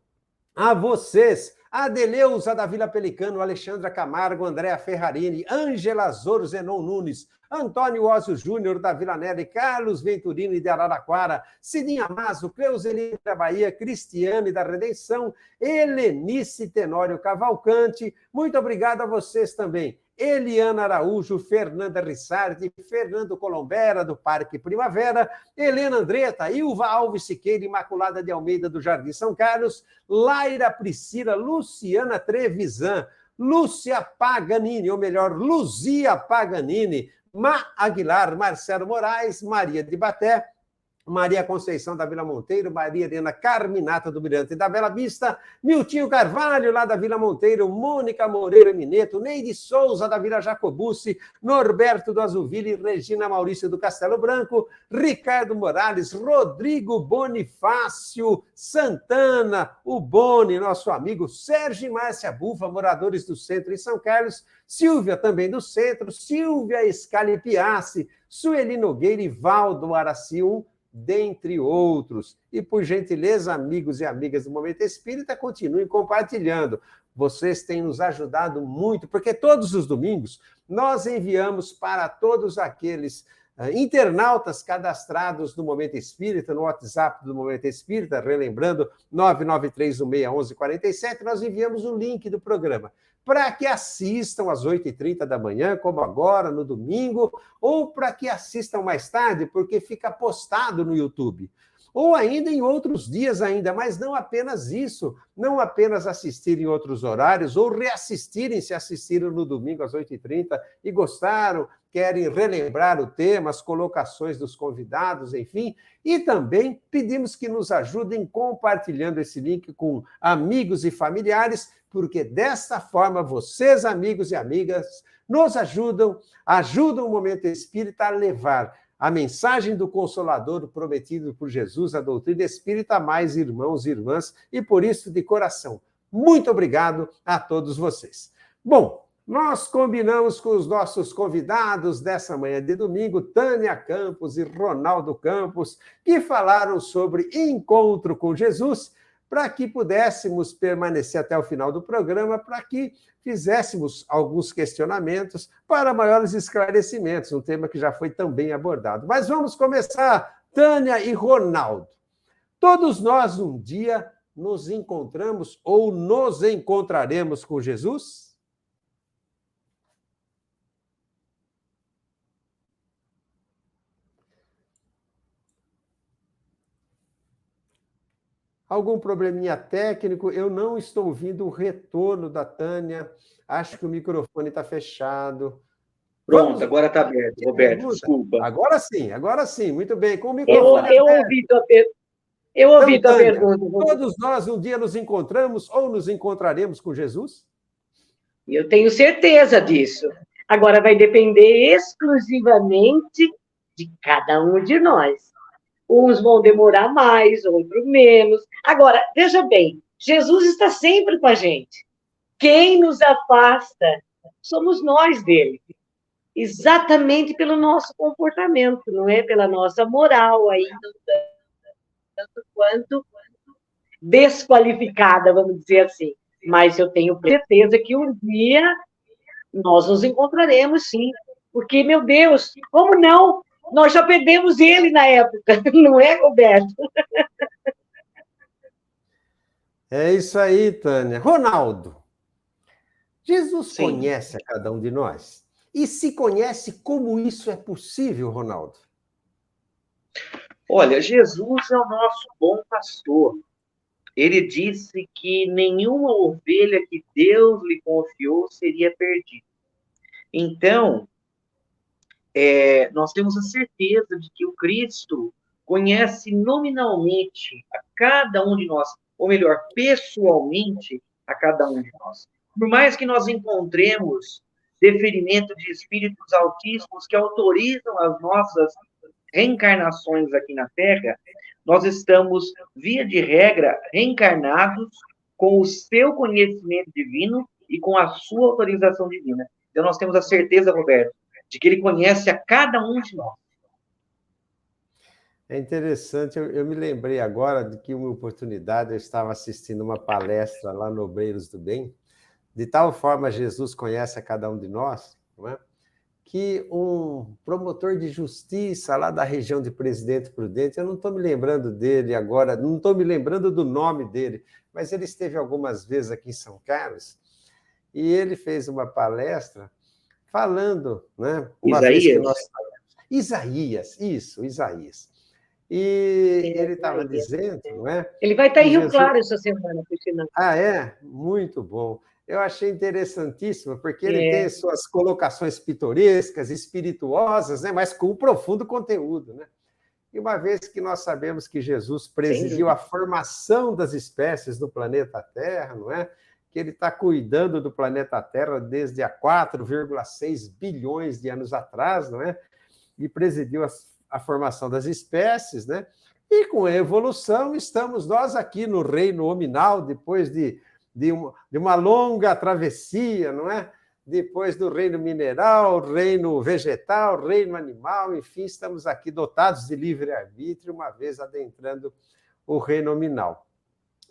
a vocês, a Adeleuza da Vila Pelicano, Alexandra Camargo, Andréa Ferrarini, Ângela Zoro, Zenon Nunes, Antônio Ósio Júnior da Vila Neve, Carlos Venturini de Araraquara, Cidinha Mazo, Cleuselina da Bahia, Cristiane da Redenção, Helenice Tenório Cavalcante. Muito obrigado a vocês também. Eliana Araújo, Fernanda Rissardi, Fernando Colombera, do Parque Primavera, Helena Andretta, Ilva Alves Siqueira, Imaculada de Almeida, do Jardim São Carlos, Laira Priscila, Luciana Trevisan, Lúcia Paganini, ou melhor, Luzia Paganini, Má Aguilar, Marcelo Moraes, Maria de Baté, Maria Conceição da Vila Monteiro, Maria Helena Carminata do Mirante da Bela Vista, Miltinho Carvalho, lá da Vila Monteiro, Mônica Moreira Mineto, Neide Souza, da Vila Jacobucci, Norberto do Azuville, Regina Maurício do Castelo Branco, Ricardo Morales, Rodrigo Bonifácio Santana, o Boni, nosso amigo, Sérgio e Márcia Bufa, moradores do centro em São Carlos, Silvia também do centro, Silvia Scali Piassi, Sueli Nogueira e Valdo Aracium, dentre outros. E, por gentileza, amigos e amigas do Momento Espírita, continuem compartilhando. Vocês têm nos ajudado muito, porque todos os domingos nós enviamos para todos aqueles internautas cadastrados no Momento Espírita, no WhatsApp do Momento Espírita, relembrando, 993161147, nós enviamos o link do programa, para que assistam às 8h30 da manhã, como agora, no domingo, ou para que assistam mais tarde, porque fica postado no YouTube. Ou ainda em outros dias ainda, mas não apenas isso, não apenas assistir em outros horários, ou reassistirem se assistiram no domingo às 8h30 e gostaram, querem relembrar o tema, as colocações dos convidados, enfim. E também pedimos que nos ajudem compartilhando esse link com amigos e familiares, porque desta forma vocês, amigos e amigas, nos ajudam o Momento Espírita a levar a mensagem do Consolador prometido por Jesus, a doutrina espírita, a mais irmãos e irmãs, e por isso, de coração, muito obrigado a todos vocês. Bom, nós combinamos com os nossos convidados dessa manhã de domingo, Tânia Campos e Ronaldo Campos, que falaram sobre encontro com Jesus, para que pudéssemos permanecer até o final do programa, para que fizéssemos alguns questionamentos para maiores esclarecimentos, um tema que já foi também abordado. Mas vamos começar, Tânia e Ronaldo. Todos nós um dia nos encontramos ou nos encontraremos com Jesus? Algum probleminha técnico, eu não estou ouvindo o retorno da Tânia, acho que o microfone está fechado. Pronto, agora está aberto, Roberto, desculpa. Agora sim, muito bem. Com o microfone eu ouvi tua pergunta. Todos nós um dia nos encontramos ou nos encontraremos com Jesus? Eu tenho certeza disso. Agora vai depender exclusivamente de cada um de nós. Uns vão demorar mais, outros menos. Agora, veja bem, Jesus está sempre com a gente. Quem nos afasta somos nós dele. Exatamente pelo nosso comportamento, não é pela nossa moral, ainda tanto quanto desqualificada, vamos dizer assim. Mas eu tenho certeza que um dia nós nos encontraremos, sim. Porque, meu Deus, como não? Nós já perdemos ele na época, não é, Roberto? É isso aí, Tânia. Ronaldo, Jesus Sim. conhece a cada um de nós? E se conhece, como isso é possível, Ronaldo? Olha, Jesus é o nosso bom pastor. Ele disse que nenhuma ovelha que Deus lhe confiou seria perdida. Então, nós temos a certeza de que o Cristo conhece nominalmente a cada um de nós, ou melhor, pessoalmente a cada um de nós. Por mais que nós encontremos deferimento de espíritos altíssimos que autorizam as nossas reencarnações aqui na Terra, nós estamos, via de regra, reencarnados com o seu conhecimento divino e com a sua autorização divina. Então, nós temos a certeza, Roberto, de que ele conhece a cada um de nós. É interessante, eu me lembrei agora de que uma oportunidade eu estava assistindo uma palestra lá no Obreiros do Bem, de tal forma Jesus conhece a cada um de nós, não é? Que um promotor de justiça lá da região de Presidente Prudente, eu não estou me lembrando dele agora, não estou me lembrando do nome dele, mas ele esteve algumas vezes aqui em São Carlos, e ele fez uma palestra falando, né? Uma vez que nós... Isaías. E ele estava dizendo, não é? Ele vai estar em Rio Claro essa semana, por sinal. Ah, é? Muito bom. Eu achei interessantíssimo, porque ele tem suas colocações pitorescas, espirituosas, né? Mas com um profundo conteúdo, né? E uma vez que nós sabemos que Jesus presidiu a formação das espécies do planeta Terra, não é? Que ele está cuidando do planeta Terra desde há 4,6 bilhões de anos atrás, não é? E presidiu a formação das espécies, né? E com a evolução, estamos nós aqui no reino hominal, depois de uma longa travessia, não é? Depois do reino mineral, reino vegetal, reino animal, enfim, estamos aqui dotados de livre-arbítrio, uma vez adentrando o reino nominal.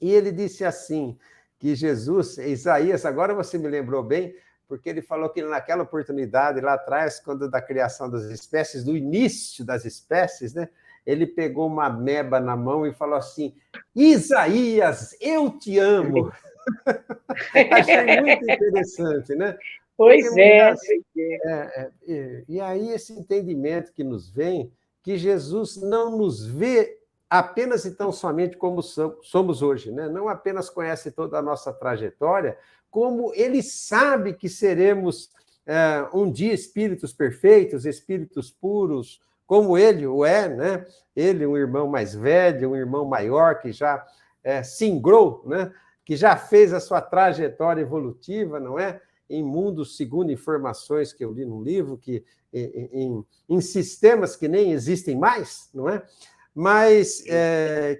E ele disse assim, que Jesus, Isaías, agora você me lembrou bem, porque ele falou que naquela oportunidade, lá atrás, quando da criação das espécies, do início das espécies, né, ele pegou uma ameba na mão e falou assim, Isaías, eu te amo. Achei muito interessante, né? Pois é. E aí esse entendimento que nos vem, que Jesus não nos vê apenas e tão somente como somos hoje, né? Não apenas conhece toda a nossa trajetória, como ele sabe que seremos um dia espíritos perfeitos, espíritos puros, como ele o é, né? Ele, um irmão mais velho, um irmão maior, que já singrou, né? Que já fez a sua trajetória evolutiva, não é? Em mundos, segundo informações que eu li num livro, que em sistemas que nem existem mais, não é? Mas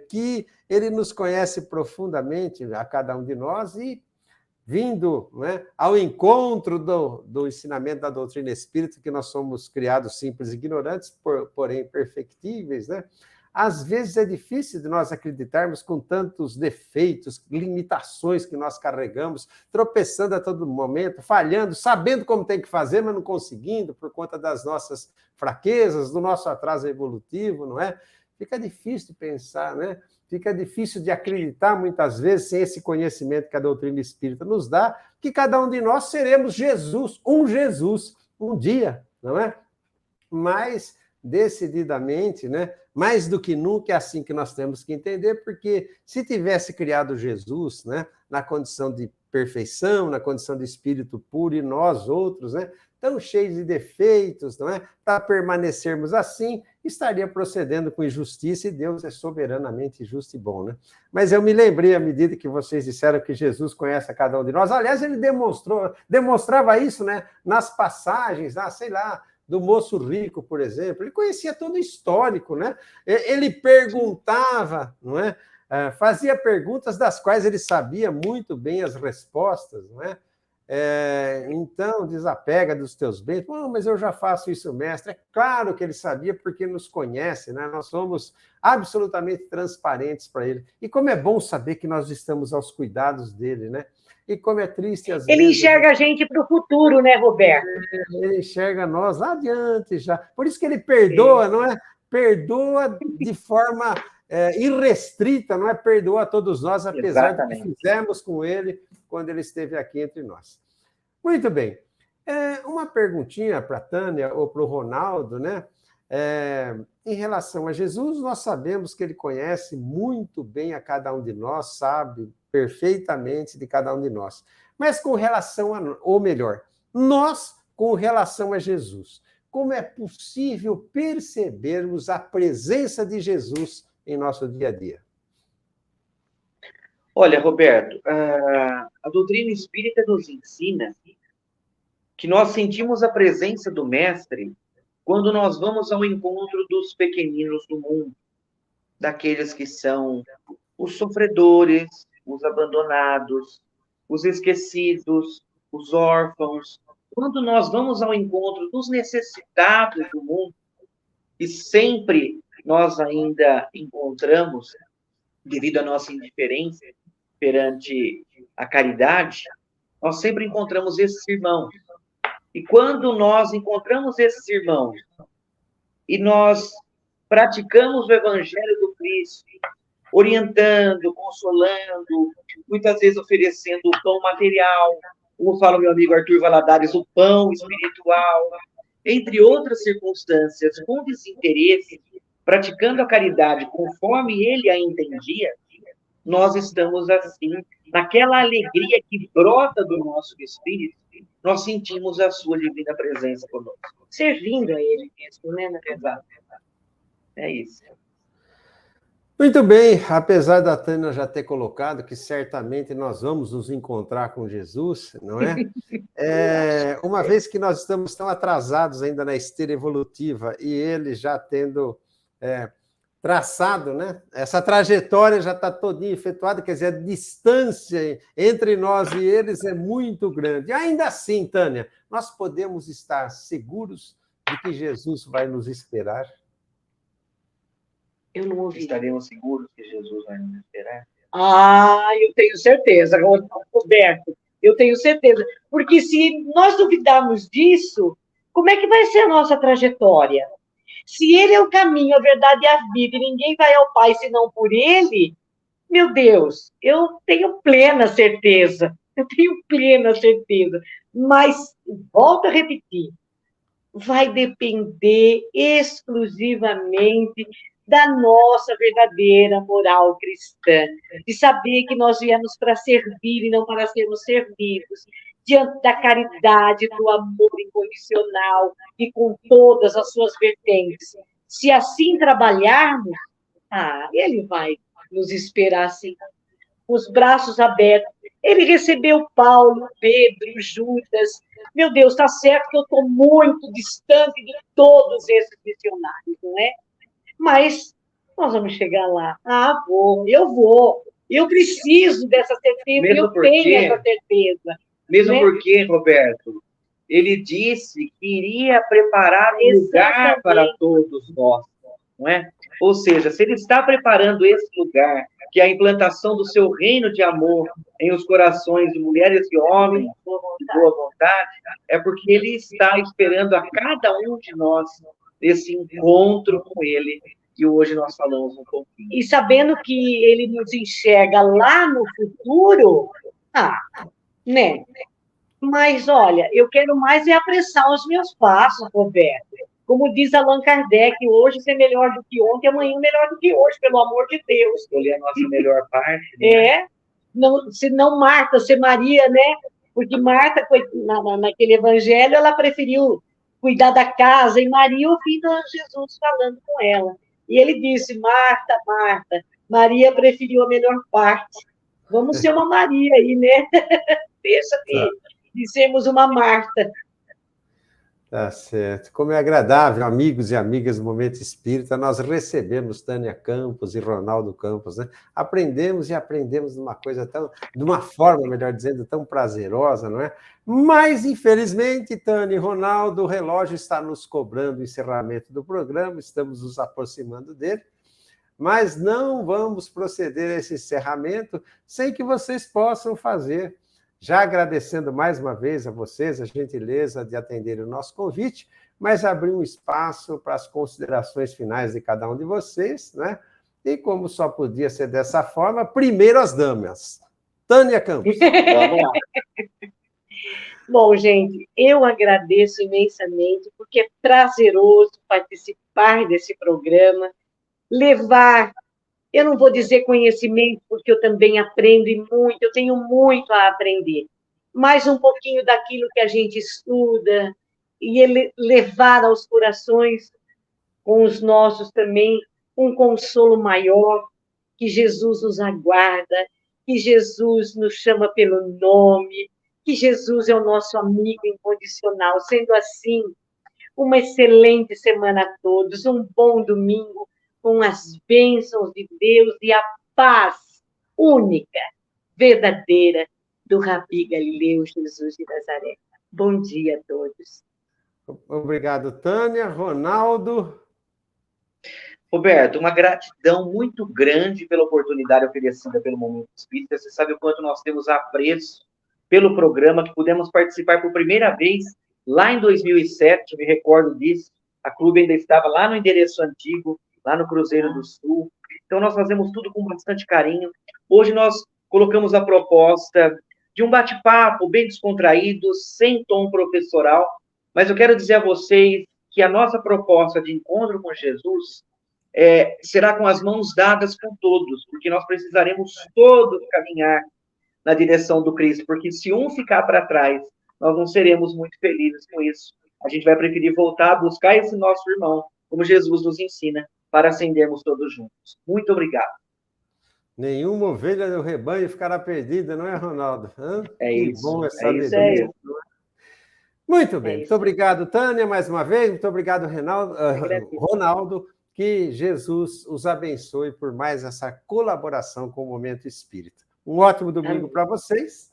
que ele nos conhece profundamente, a cada um de nós, e vindo, não é, ao encontro do ensinamento da doutrina espírita, que nós somos criados simples e ignorantes, porém perfectíveis, né? Às vezes é difícil de nós acreditarmos com tantos defeitos, limitações que nós carregamos, tropeçando a todo momento, falhando, sabendo como tem que fazer, mas não conseguindo, por conta das nossas fraquezas, do nosso atraso evolutivo, não é? Fica difícil de pensar, né? Fica difícil de acreditar, muitas vezes, sem esse conhecimento que a doutrina espírita nos dá, que cada um de nós seremos Jesus, um dia, não é? Mas, decididamente, né? Mais do que nunca é assim que nós temos que entender, porque se tivesse criado Jesus, né, na condição de perfeição, na condição de espírito puro, e nós outros, né, tão cheios de defeitos, não é? Para permanecermos assim, estaria procedendo com injustiça, e Deus é soberanamente justo e bom, né? Mas eu me lembrei, à medida que vocês disseram que Jesus conhece a cada um de nós, aliás, ele demonstrava isso, né, nas passagens, sei lá, do moço rico, por exemplo, ele conhecia todo o histórico, né? Ele perguntava, não é? Fazia perguntas das quais ele sabia muito bem as respostas, não é? Então, desapega dos teus bens. Mas eu já faço isso, mestre. É claro que ele sabia, porque nos conhece, né? Nós somos absolutamente transparentes para ele. E como é bom saber que nós estamos aos cuidados dele, né? E como é triste, às vezes... Ele enxerga a gente para o futuro, né, Roberto? Ele enxerga nós lá adiante já. Por isso que ele perdoa, não é? Perdoa de forma irrestrita, não é? Perdoa a todos nós, apesar do que fizemos com ele quando ele esteve aqui entre nós. Muito bem. Uma perguntinha para a Tânia ou para o Ronaldo, né? Em relação a Jesus, nós sabemos que ele conhece muito bem a cada um de nós, sabe perfeitamente de cada um de nós. Mas com relação ou melhor, nós com relação a Jesus, como é possível percebermos a presença de Jesus em nosso dia a dia? Olha, Roberto, a doutrina espírita nos ensina que nós sentimos a presença do Mestre quando nós vamos ao encontro dos pequeninos do mundo, daqueles que são os sofredores, os abandonados, os esquecidos, os órfãos. Quando nós vamos ao encontro dos necessitados do mundo, e sempre nós ainda encontramos, devido à nossa indiferença perante a caridade, nós sempre encontramos esses irmãos. E quando nós encontramos esses irmãos e nós praticamos o Evangelho do Cristo, orientando, consolando, muitas vezes oferecendo o pão material, como fala o meu amigo Arthur Valadares, o pão espiritual, entre outras circunstâncias, com desinteresse, praticando a caridade conforme ele a entendia, nós estamos assim, naquela alegria que brota do nosso espírito, nós sentimos a sua divina presença conosco. Servindo a ele mesmo, né? Exato. É isso. Muito bem, apesar da Tânia já ter colocado que certamente nós vamos nos encontrar com Jesus, não é? Uma vez que nós estamos tão atrasados ainda na esteira evolutiva e ele já tendo traçado, né? Essa trajetória já está todinha efetuada, quer dizer, a distância entre nós e eles é muito grande. Ainda assim, Tânia, nós podemos estar seguros de que Jesus vai nos esperar? Eu não ouvi. Estaremos seguros que Jesus vai nos esperar? Eu tenho certeza, Roberto. Eu tenho certeza. Porque se nós duvidarmos disso, como é que vai ser a nossa trajetória? Se ele é o caminho, a verdade e a vida, e ninguém vai ao Pai senão por ele, meu Deus, eu tenho plena certeza. Eu tenho plena certeza. Mas, volto a repetir, vai depender exclusivamente da nossa verdadeira moral cristã, de saber que nós viemos para servir e não para sermos servidos, diante da caridade, do amor incondicional e com todas as suas vertentes. Se assim trabalharmos, ele vai nos esperar assim, com os braços abertos. Ele recebeu Paulo, Pedro, Judas. Meu Deus, está certo que eu estou muito distante de todos esses missionários, não é? Mas nós vamos chegar lá. Eu vou. Eu preciso dessa certeza, eu tenho essa certeza. Mesmo porque, Roberto, ele disse que iria preparar um lugar para todos nós, não é? Ou seja, se ele está preparando esse lugar, que é a implantação do seu reino de amor em os corações de mulheres e homens de boa vontade, é porque ele está esperando a cada um de nós esse encontro com ele, que hoje nós falamos um pouquinho. E sabendo que ele nos enxerga lá no futuro, né? Mas, olha, eu quero mais é apressar os meus passos, Roberto. Como diz Allan Kardec, hoje ser melhor do que ontem, amanhã melhor do que hoje, pelo amor de Deus. Escolher a nossa melhor parte. Né? Se não Marta, ser Maria, né? Porque Marta, naquele evangelho, ela preferiu cuidar da casa, e Maria ouvindo Jesus falando com ela. E ele disse, Marta, Marta, Maria preferiu a melhor parte. Vamos ser uma Maria aí, né? Deixa de sermos uma Marta. Tá certo. Como é agradável, amigos e amigas do Momento Espírita, nós recebemos Tânia Campos e Ronaldo Campos, né? Aprendemos e aprendemos de uma forma, melhor dizendo, tão prazerosa, não é? Mas, infelizmente, Tânia e Ronaldo, o relógio está nos cobrando o encerramento do programa, estamos nos aproximando dele, mas não vamos proceder a esse encerramento sem que vocês possam fazer. Já agradecendo mais uma vez a vocês a gentileza de atender o nosso convite, mas abrir um espaço para as considerações finais de cada um de vocês, né? E como só podia ser dessa forma, primeiro as damas. Tânia Campos. Vamos lá. Bom, gente, eu agradeço imensamente, porque é prazeroso participar desse programa, levar... Eu não vou dizer conhecimento, porque eu também aprendo e muito, eu tenho muito a aprender. Mais um pouquinho daquilo que a gente estuda e ele levar aos corações, com os nossos também, um consolo maior, que Jesus nos aguarda, que Jesus nos chama pelo nome, que Jesus é o nosso amigo incondicional. Sendo assim, uma excelente semana a todos, um bom domingo, com as bênçãos de Deus e a paz única, verdadeira, do Rabi Galileu Jesus de Nazaré. Bom dia a todos. Obrigado, Tânia. Ronaldo. Roberto, uma gratidão muito grande pela oportunidade oferecida pelo Momento Espírita. Você sabe o quanto nós temos apreço pelo programa, que pudemos participar por primeira vez lá em 2007, eu me recordo disso. A clube ainda estava lá no endereço antigo, lá no Cruzeiro do Sul. Então, nós fazemos tudo com bastante carinho. Hoje, nós colocamos a proposta de um bate-papo bem descontraído, sem tom professoral, mas eu quero dizer a vocês que a nossa proposta de encontro com Jesus será com as mãos dadas com todos, porque nós precisaremos todos caminhar na direção do Cristo, porque se um ficar para trás, nós não seremos muito felizes com isso. A gente vai preferir voltar a buscar esse nosso irmão, como Jesus nos ensina. para acendermos todos juntos. Muito obrigado. Nenhuma ovelha do rebanho ficará perdida, não é, Ronaldo? Hã? É Que isso. bom É isso sabedoria. mesmo. Muito bem. É Muito isso. obrigado, Tânia, mais uma vez. Muito obrigado, Agradeço. Ronaldo. Que Jesus os abençoe por mais essa colaboração com o Momento Espírita. Um ótimo domingo Amém. para vocês.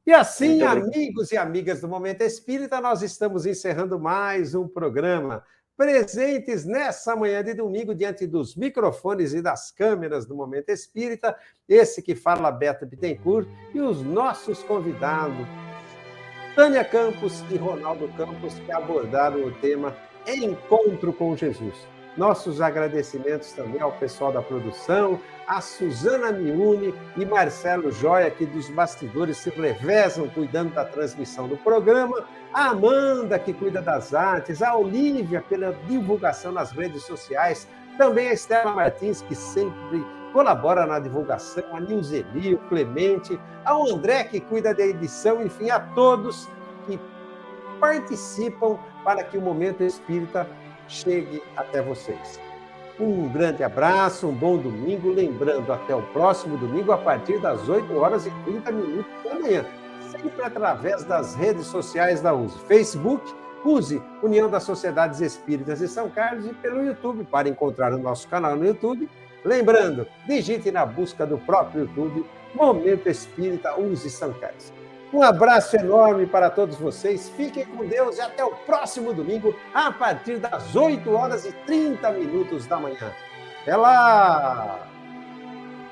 E assim, Muito obrigado. amigos e amigas do Momento Espírita, nós estamos encerrando mais um programa. Presentes nessa manhã de domingo, diante dos microfones e das câmeras do Momento Espírita, esse que fala, Beto Bittencourt, e os nossos convidados, Tânia Campos e Ronaldo Campos, que abordaram o tema Encontro com Jesus. Nossos agradecimentos também ao pessoal da produção, a Suzana Miune e Marcelo Joia, que dos bastidores se revezam cuidando da transmissão do programa, a Amanda, que cuida das artes, a Olívia, pela divulgação nas redes sociais, também a Estela Martins, que sempre colabora na divulgação, a Nilzeli, o Clemente, ao André, que cuida da edição, enfim, a todos que participam para que o Momento Espírita chegue até vocês. Um grande abraço, um bom domingo, lembrando, até o próximo domingo, a partir das 8h30 da manhã, sempre através das redes sociais da USE. Facebook, USE, União das Sociedades Espíritas de São Carlos, e pelo YouTube, para encontrar o nosso canal no YouTube. Lembrando, digite na busca do próprio YouTube, Momento Espírita USE São Carlos. Um abraço enorme para todos vocês, fiquem com Deus e até o próximo domingo, a partir das 8h30 da manhã. Até lá!